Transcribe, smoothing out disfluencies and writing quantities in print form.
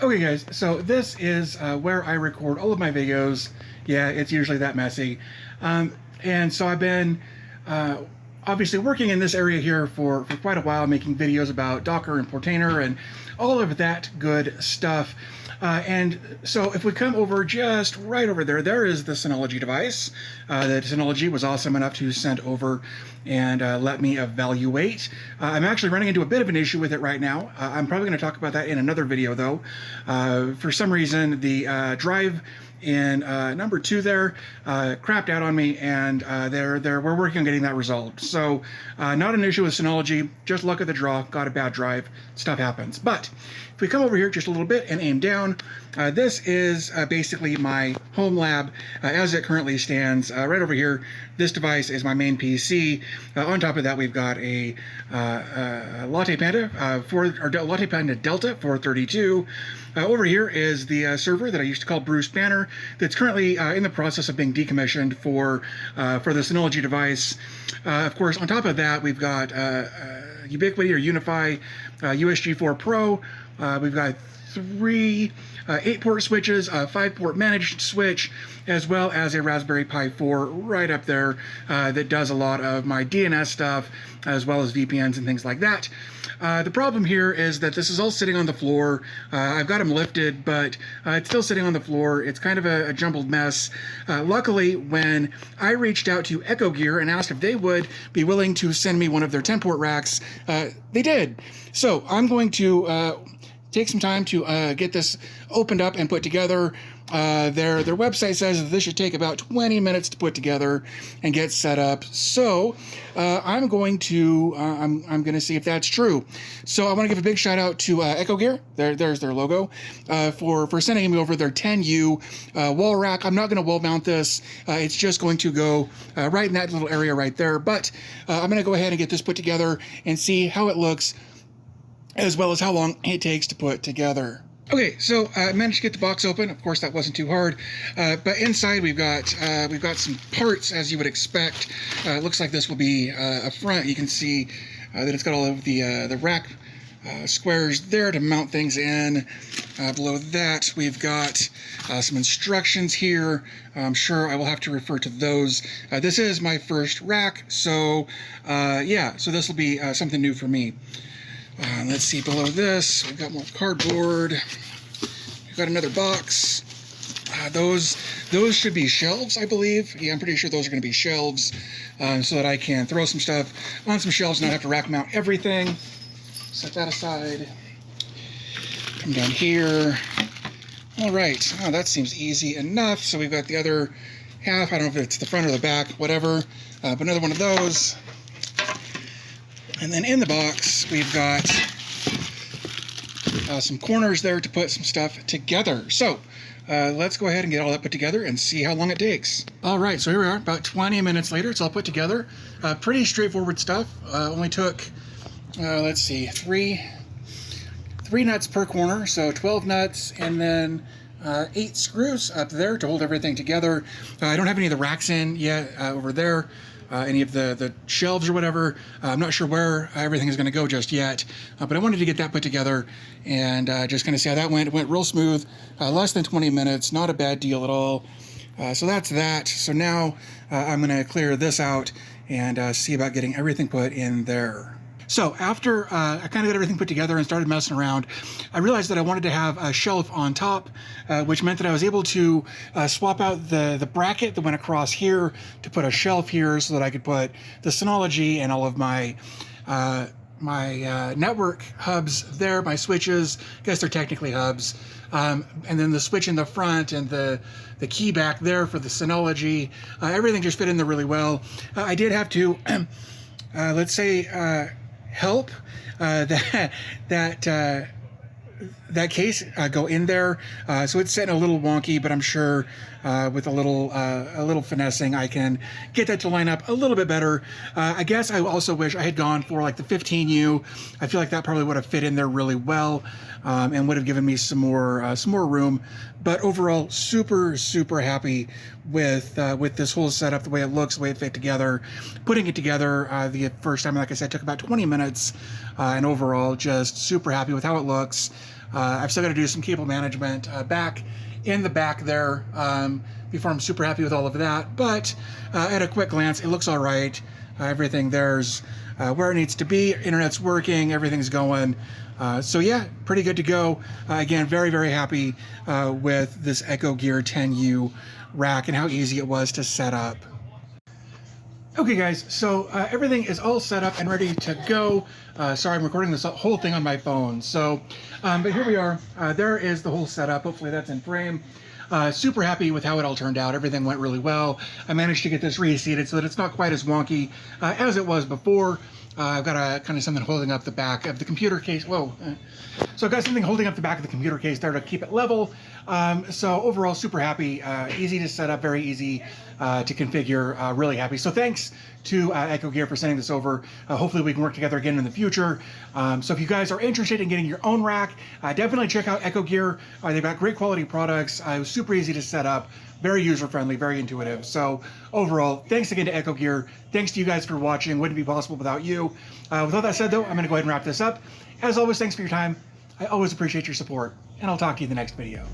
Okay guys, so this is where I record all of my videos. Yeah, it's usually that messy. And so I've been uh, obviously working in this area here for quite a while, making videos about Docker and Portainer and all of that good stuff. And so if we come over just right over there, there is the Synology device that Synology was awesome enough to send over and let me evaluate. I'm actually running into a bit of an issue with it right now. I'm probably going to talk about that in another video though. For some reason, the drive in number 2 there crapped out on me, and we're working on getting that resolved. So not an issue with Synology, just luck of the draw, got a bad drive, stuff happens. But if we come over here just a little bit and aim down, this is basically my home lab as it currently stands. Right over here, this device is my main PC. On top of that, we've got a Latte Panda Latte Panda Delta 432. Over here is the server that I used to call Bruce Banner that's currently in the process of being decommissioned for the Synology device. Of course, on top of that, we've got Ubiquiti or Unify USG4 Pro. We've got 3 8-port switches, a 5-port managed switch, as well as a Raspberry Pi 4 right up there that does a lot of my DNS stuff, as well as VPNs and things like that. The problem here is that this is all sitting on the floor. I've got them lifted, but it's still sitting on the floor. It's kind of a jumbled mess. Luckily, when I reached out to Echogear and asked if they would be willing to send me one of their 10-port racks, they did. So I'm going to take some time to get this opened up and put together. Their website says that this should take about 20 minutes to put together and get set up. So I'm going to see if that's true. So I want to give a big shout out to Echogear. There's their logo for sending me over their 10U wall rack. I'm not going to wall mount this. It's just going to go right in that little area right there. But I'm going to go ahead and get this put together and see how it looks, as well as how long it takes to put together. Okay, so I managed to get the box open. Of course, that wasn't too hard. But inside we've got some parts, as you would expect. It looks like this will be a front. You can see that it's got all of the rack squares there to mount things in. Below that, we've got some instructions here. I'm sure I will have to refer to those. This is my first rack, so yeah, so this will be something new for me. Let's see, below this, we've got more cardboard. We've got another box. Those should be shelves, I believe. Yeah, I'm pretty sure those are going to be shelves, so that I can throw some stuff on some shelves and not have to rack mount everything. Set that aside. Come down here. All right, oh, that seems easy enough. So we've got the other half. I don't know if it's the front or the back, whatever. But another one of those. And then in the box, we've got some corners there to put some stuff together. So let's go ahead and get all that put together and see how long it takes. All right, so here we are, about 20 minutes later. It's all put together. Pretty straightforward stuff. Only took, let's see, three nuts per corner, so 12 nuts, and then 8 screws up there to hold everything together. I don't have any of the racks in yet over there. Any of the shelves or whatever. I'm not sure where everything is going to go just yet, but I wanted to get that put together and just kind of see how that went. It went real smooth, less than 20 minutes, not a bad deal at all. So that's that. So now I'm going to clear this out and see about getting everything put in there. So after I kind of got everything put together and started messing around, I realized that I wanted to have a shelf on top, which meant that I was able to swap out the bracket that went across here to put a shelf here so that I could put the Synology and all of my network hubs there, my switches. I guess they're technically hubs. And then the switch in the front and the key back there for the Synology. Everything just fit in there really well. I did have to, let's say, help that case go in there, so it's sitting a little wonky, but I'm sure with a little finessing I can get that to line up a little bit better. I guess I also wish I had gone for like the 15U. I feel like that probably would have fit in there really well, and would have given me some more room. But overall, super happy with this whole setup, the way it looks, the way it fit together. Putting it together the first time, like I said, took about 20 minutes, and overall just super happy with how it looks. I've still got to do some cable management back in the back there before I'm super happy with all of that. But at a quick glance, it looks all right. Everything there's where it needs to be. Internet's working. Everything's going. So yeah, pretty good to go. Again, very, very happy with this Echogear 10U rack and how easy it was to set up. Okay guys, so everything is all set up and ready to go. Sorry, I'm recording this whole thing on my phone. So, but here we are. There is the whole setup. Hopefully that's in frame. Super happy with how it all turned out. Everything went really well. I managed to get this reseated so that it's not quite as wonky as it was before. I've got a kind of something holding up the back of the computer case. Whoa. So I've got something holding up the back of the computer case there to keep it level. So overall, super happy. Easy to set up, very easy to configure. Really happy. So thanks to Echogear for sending this over. Hopefully we can work together again in the future. So if you guys are interested in getting your own rack, definitely check out Echogear. They've got great quality products. It was super easy to set up. Very user-friendly, very intuitive. So overall, thanks again to Echogear. Thanks to you guys for watching. Wouldn't be possible without you. With all that said, though, I'm going to go ahead and wrap this up. As always, thanks for your time. I always appreciate your support, and I'll talk to you in the next video.